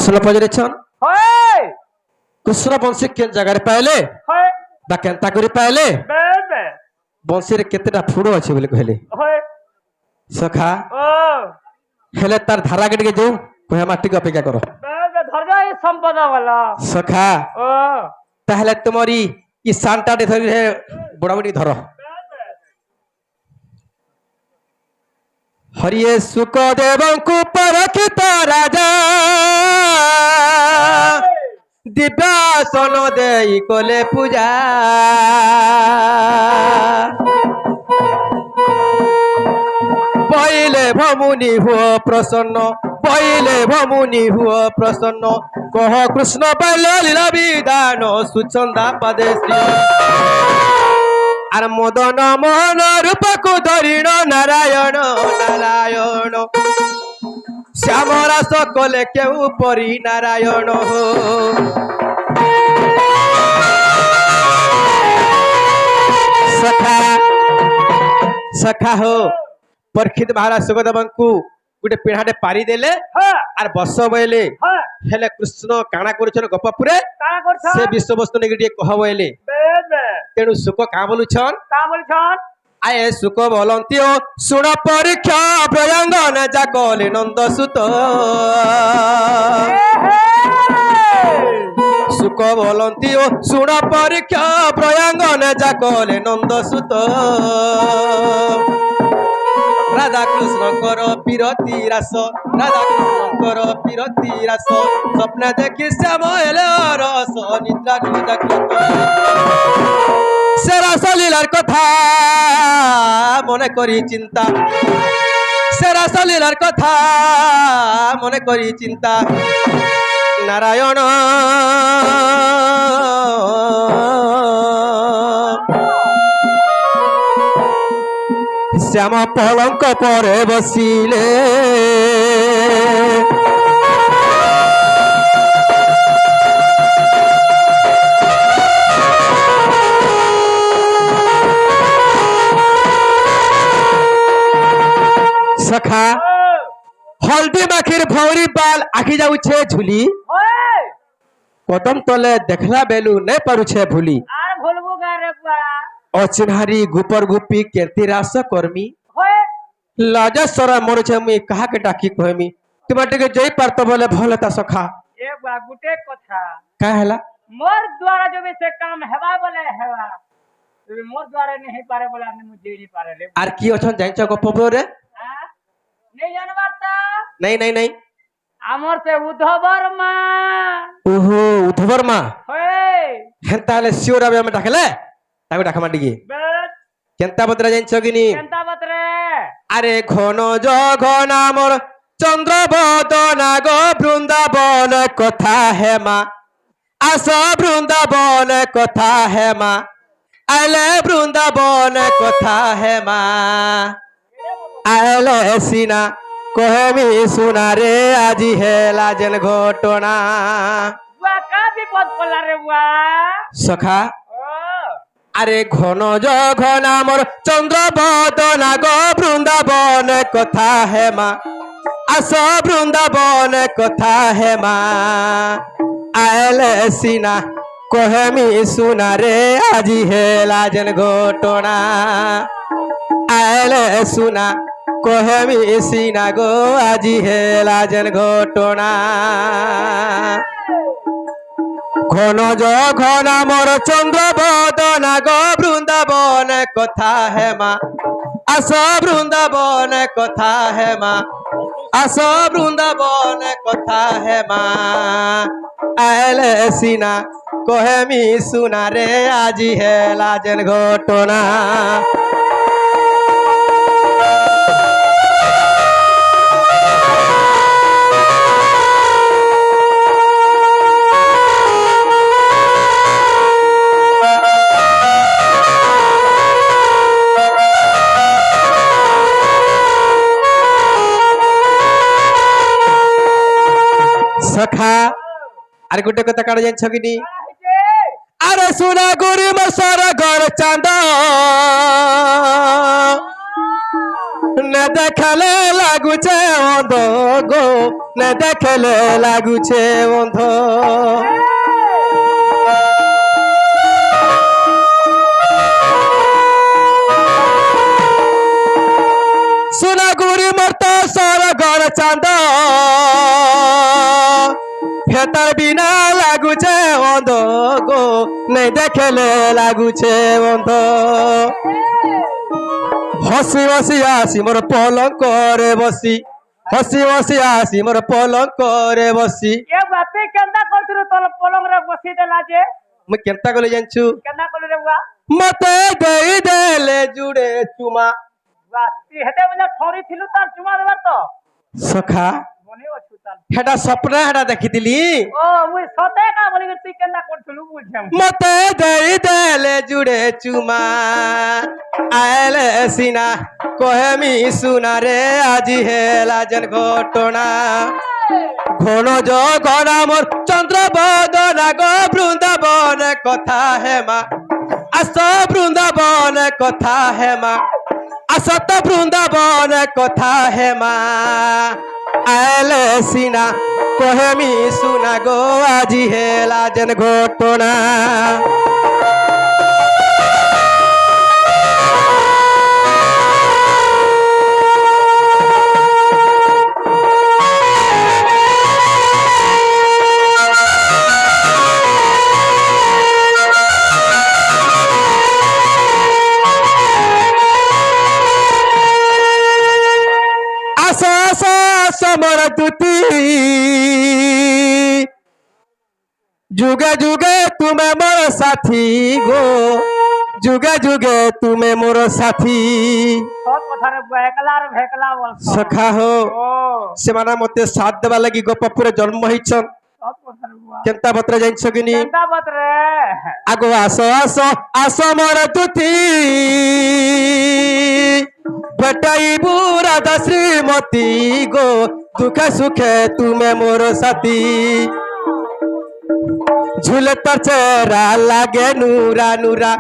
कृष्ण पजरेछन হয় कृष्ण बंशी के जगह पाइले হয় बा केनता करी पाइले বেবে बंशी रे केतेटा फुड़ो अछि बोले कहले হয় सखा ও हेले तार धारा के जो कहे माटी के अपेक्षा करो বেবে ধরো এই সম্পদ বলা सखा ও ताहले तुमरी ई सांटा दे धरी है बुढ़ा बुढ़ी धरो हरिये सुखदेवंकु परखित राजा दिव्यासन देई कोले पूजा पहिले भमुनि हुओ प्रसन्न पहिले भमुनि हुओ प्रसन्न कह कृष्ण पाइल लीला विधान सुचंदा पदे श्री आर मदन मोहन रूपक धरिण नारायण नारायण श्याम रास कले केउ परी नारायण हो सखा सखा हो परीक्षित महाराज सुखदेव को गोटे पिढ़ाटे पारी देले হ্যাঁ आर बस बोले হ্যাঁ हेले कृष्ण काना करुछन गपपुरे কারা করছ से विश्व वस्तु ने टिके कह बोले বেবে तेणु सुख का बोलुछन তা বলছন आए सुख बोलंती हो सुन परीक्षा प्रयांगन जाकले नंद सुत सुख बोलंती हो सुन परीक्षा प्रयांगन जाकले नंद सुत राधा कृष्ण कर पीरती रास राधा कृष्ण कर पीरती रास स्वप्न देखी श्याम हेले रस निद्रा जागृत से रास लीलार कथा मने करी चिंता से रास लीलार कथा मने करी चिंता नारायण श्याम पलंक पर बसिले सखा हल्दी माखिर भौरी बाल आखि जाउछे झुली হয় कदम तले देखला बेलू नहीं पारुछे भूली আর ভুলবো গারে পা अचिन्हारी गुपर गुपी कीर्ति रास कर्मी হয় लाजा सरा मरुछे मुई कहा के डाकी कहमी तुम टिके जई पारत बोले भलता सखा এ বা গুটে কথা का हला मोर द्वारा जो भी से काम हेबा बोले हेबा তুমি মোর দ্বারা नहीं पारे बोले আমি मुझे नहीं पारे रे आर की अछन जाइछ गप रे हां नहीं जानबार ता नहीं नहीं नहीं আমর সে উদ্ধবর মা ओहो उधवर मा হয় हेंताले सियोरा बे हम डाकले ताको डाकमा डिगे বেদ केनता बदरा जाइछ किनी কেনতা বতরে আরে ঘন জঘন আমর চন্দ্রবদন গো বৃন্দাবন কথা হেমা আস বৃন্দাবন কথা হেমা আইলে বৃন্দাবন কথা হেমা আইলে সিনা কহেমি শুনা রে আজি হেলা যেন ঘটনা বুয়া কা বিপদ পড়লা রে বুয়া সখা ও আরে ঘন জঘন আমর চন্দ্রবদন গো বৃন্দাবন কথা হেমা আস বৃন্দাবন কথা হেমা আইলে সিনা কহেমি শুনা রে আজি হেলা যেন ঘটনা আইলে শুনা কহেমি সিনা গো আজি হেলা যেন ঘটনা ঘন জঘন আমর চন্দ্রবদন গো বৃন্দাবন কথা হেমা আস বৃন্দাবন কথা হেমা আস বৃন্দাবন কথা হেমা আইলে সিনা কহেমি শুনা রে আজি হেলা যেন ঘটনা सखा अरे गोटे कथा काढ़ जान छगिनी अरे सुना गुरी मसर घर चांद নে দেখলে লাগুছে অন্ধ গো, নে দেখলে লাগুছে অন্ধ। সোনাগুড়ি মর্ত সরগর চাঁদ, হেতার বিনা লাগুছে অন্ধ গো, নেই দেখলে লাগুছে অন্ধ। হসি হসি আসি মোর পলঙ্করে বসি, হসি হসি আসি মোর পলঙ্করে বসি। এ বাতে কেনতা করছিস তোর পলং রে বসি দেলা যে? মুই কেনতা কলে জানছু? কেনতা করলি রে বুয়া? মতে দেই দেলে জুড়ে চুমা। বাস তুই হেতে মানে ঠরি ছিল তার চুমা দেবার তো সখা মনে অছু তার। হেটা স্বপ্ন হেটা দেখিଥିଲି। ও মুই সতে কা বলি তুই কেনতা করছিলু বুঝছাম। মতে দেই দেলে জুড়ে চুমা, আইলে সিনা কহেমি সুনা রে আজি হেলা যেন ঘটনা। ঘন জগন মোর চন্দ্র বদনা গো, বৃন্দাবন কথা হেমা আস, বৃন্দাবন কথা হেমা আসত, বৃন্দাবন কথা হেমা। আইলে সিনা কহেমি সুনা গো, আজি হেলা যেন ঘটনা। আসো আসো আসো মোর দুতি, যুগে যুগে তুমি মোর সাথী গো, যুগে যুগে তুমি মোর সাথী। সব কথা রে বুয়া একলা আর ভেকলা বলছ। সখা হো ও সেমানা মতে সাথ দেবা লাগি গোপপুরে জন্ম হইছন। সব কথা রে বুয়া। কেনতা বত্রে জানছ কিনি? কেনতা বত রে? আগো আসো আসো আসো মোর দুতি, বেটাইবু রাধা শ্রীমতী গো, দুঃখে সুখে তুমি মোর সাথী। ঝুলে তার চেহারা লাগে নুরা নুরা,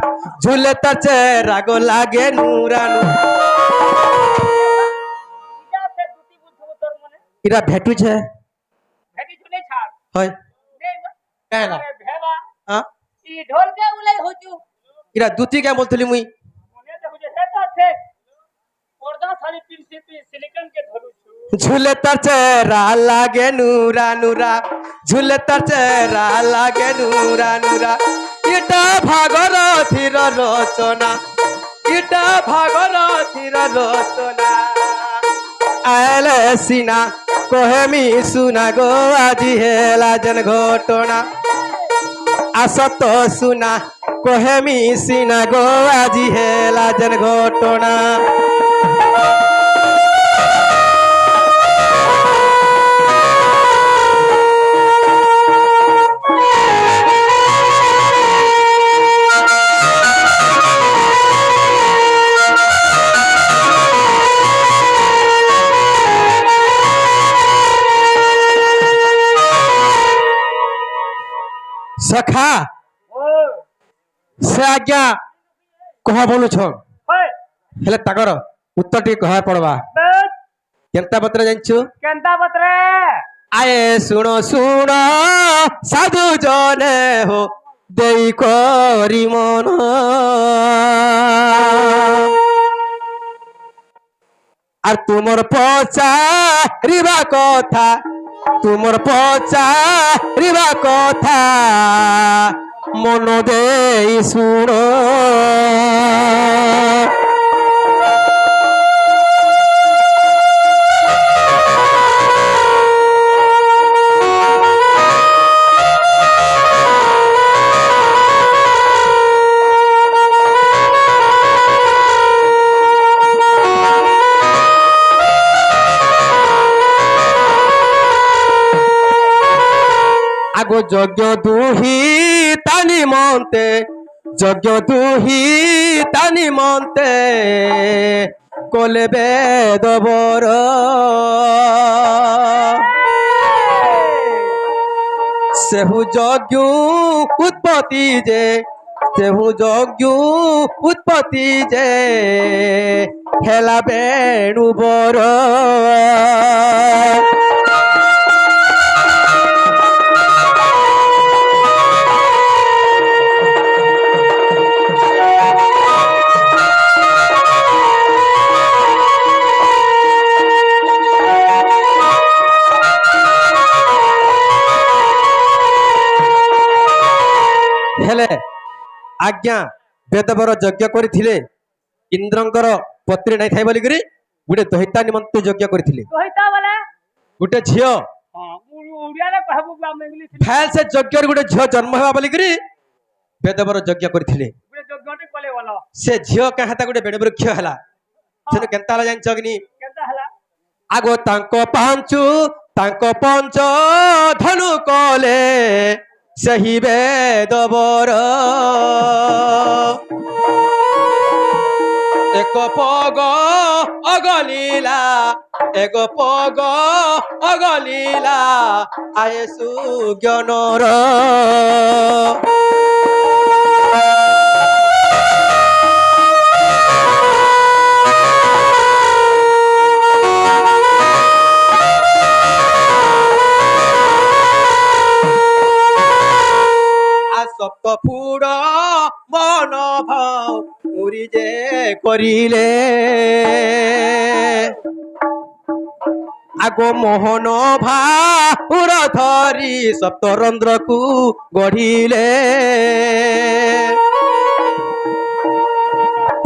ঝুলে তার চেহারা গো লাগে নুরা নুরা। ইটা সে দুটি বুঝবো তোর মনে। ইরা ভেটুছে ভেটি চলে ছাড়। হয় নে বুয়া। কেলা আরে ভেবা হ্যাঁ, ই ঢোলকে উলাই হচু। ইরা দুতি কে বলতলি মুই। মনে দেখুছে সেটা আছে। পর্দা শাড়ি পিনছি তুই সিলিকন কে ধরুছু। ঝুলে তার চেহারা লাগে নুরা নুরা, ঝুলে তার চেহারা লাগে নুরা নুরা। এটা ভাগরথীর রচনা, এটা ভাগরথীর রচনা। আইলে সিনা কহেমি সুনা গো, আজি হেলা যেন ঘটনা। আসত সুনা কহেমি সিনা গো, আজি হেলা যেন ঘটনা। সখা ও সে আজ্ঞା কহ বলুছ, হয় হেলে তাকর উত্তর টি কহ পড়বা। বেশ কেনতা পত্র জানছু? কেনতা বত রে? আয়ে শুনো শুনো সাধু জনে হো, দেই করি মন। আর তুমর পচারিবা কথা, তুমর পচারিবা কথা, মন দেই শুনো। আগো যজ্ঞ দুহি তানি মন্তে, যজ্ঞ দুহি তানি মন্তে, কলে বেদবর। সেহু যজ্ঞ উৎপত্তি যে, तेहु यज्ञ उत्पत्ति जे हेला बेणु बर हेले आज्ञा बेदबर यज्ञ करथिले इंद्रंकर पत्नी नहीं थाई बोली करी गुटे दहिता निमंत्रण यज्ञ करथिले कहिता बोले गुटे झियो हां उड़िया रे कहबू हम इंग्लिश फैल से यज्ञ रे गुटे झियो जन्म हेबा बोली करी बेदबर यज्ञ करथिले गुटे जगटे कोले वाला से झियो का हाता गुटे बेण वृक्ष हला सेनु केनता हला जान चगनी केता हला आगो तांको पांचु तांको पंच धनु कले सही बेदबर एक पग अगलीला एक पग अगलीला आये सुज्ञनर सप्तपुर मन भाव मुरी जे करिले आगो मोहन भाउर धरी सप्तरंध्र को गढ़िले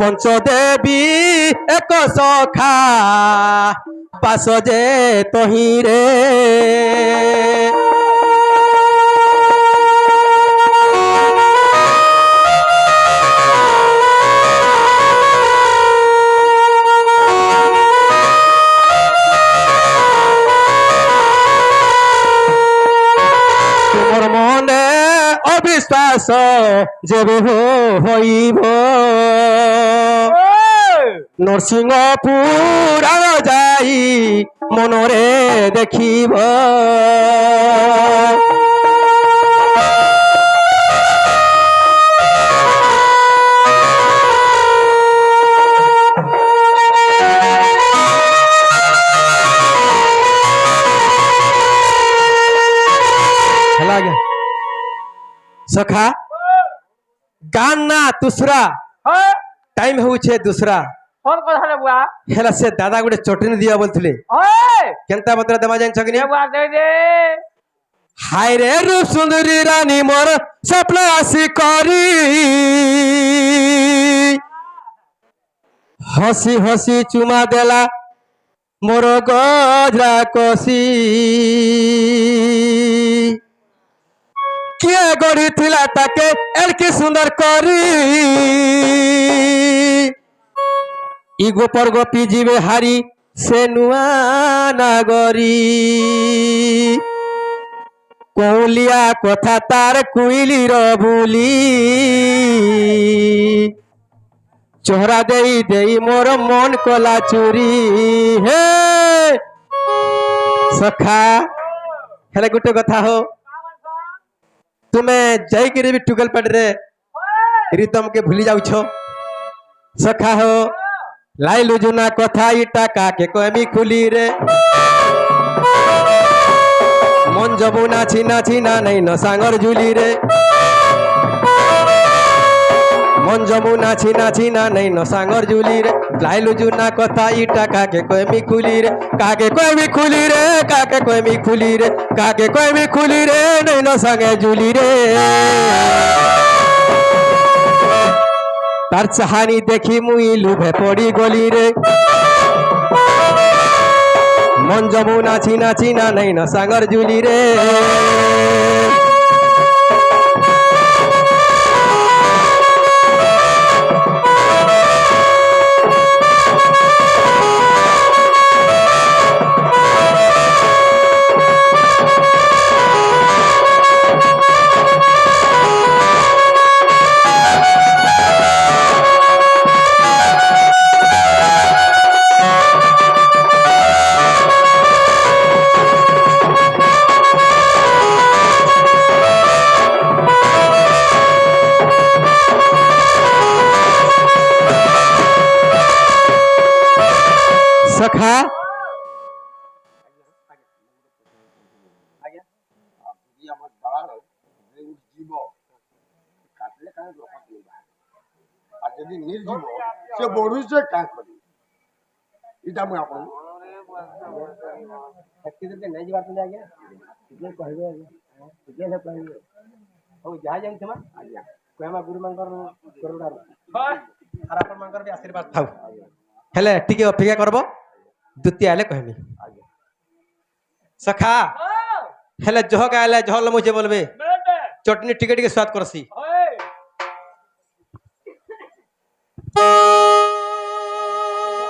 पंचदेवी एक सखा बास जे तहिरे अविश्वास जब होइब नरसिंहपुर जाई मनरे देखिब सखा गाना दूसरा टाइम होउछे दूसरा फोन कर हले बुआ हेला से दादा गुटे चटनी दिया बोलथिले ओए केनता बतरा दमा जान छगनी बुआ दे दे हाय रे रूप सुंदरी रानी मोर सपना आसी करी हसी हसी चुमा देला मोर गजरा कसी किए गढ़ी थिला ताके एड़की सुंदर करी इ गोपर गोपी जीवे हारी से नुआ नागरी कौलिया कथा तार कुइली रो बुली चोहरा देई देई मोर मन कला चुरी हे सखा हेले गुटे कथा हो तुम्हें जाइए भी टुगल पड़ रे रिदम के भूली जाऊ छो सखा हो लाई लुजुना कथा इटा काके कमी खुली रे मन जबू नाची नाची ना नहीं न सांगर झुली रे मन जबू नाची नाची ना नहीं न सांगर झुली रे लाई लुजुना कथा इटा काके कमी खुली रे काके कमी खुली रे काके कमी खुली रे काके कमी खुली रे नहीं न सांगे झुली रे तार चाहानी देखी मुई लुभे पड़ी गली रे मन जबू नाची नाची ना नहीं न सांगर झुली रे ସଖା ଆଜ୍ଞା ଯଦି ଆମ ବାଳ ଯିବ କାଟିଲେ କାହିଁ ରଖା আর যদি নির্জীব সে বড়ুছে কাঁ করি এটা মুই আপন ସେତିକି ନେଇ ଯିବାର ଆଜ୍ଞା ଟିକେ କହିବେ ଆଜ୍ଞା ଟିକେ ହେଲେ କହିବେ ହଉ ଯାହା ଜାଣିଥିମା ଆଜ୍ଞା କହିମା ଗୁରୁମାନଙ୍କର କରୁଣାରୁ হয় আর ଆପଣମାନଙ୍କର ବି ଆଶୀର୍ବାଦ ଥାଉ ହେଲେ ଟିକେ ଅପେକ୍ଷା କରବ ଦ୍ୱିତୀୟ ହେଲେ କହିମି ଆଜ୍ଞା ସଖା হয় ହେଲେ ଜହ ଗାଇଲେ ଝଲ ମୁଝେ বলবে বেটে চটনি ଟିକେ ଟିକେ ସ୍ୱାଦ କରସି হয়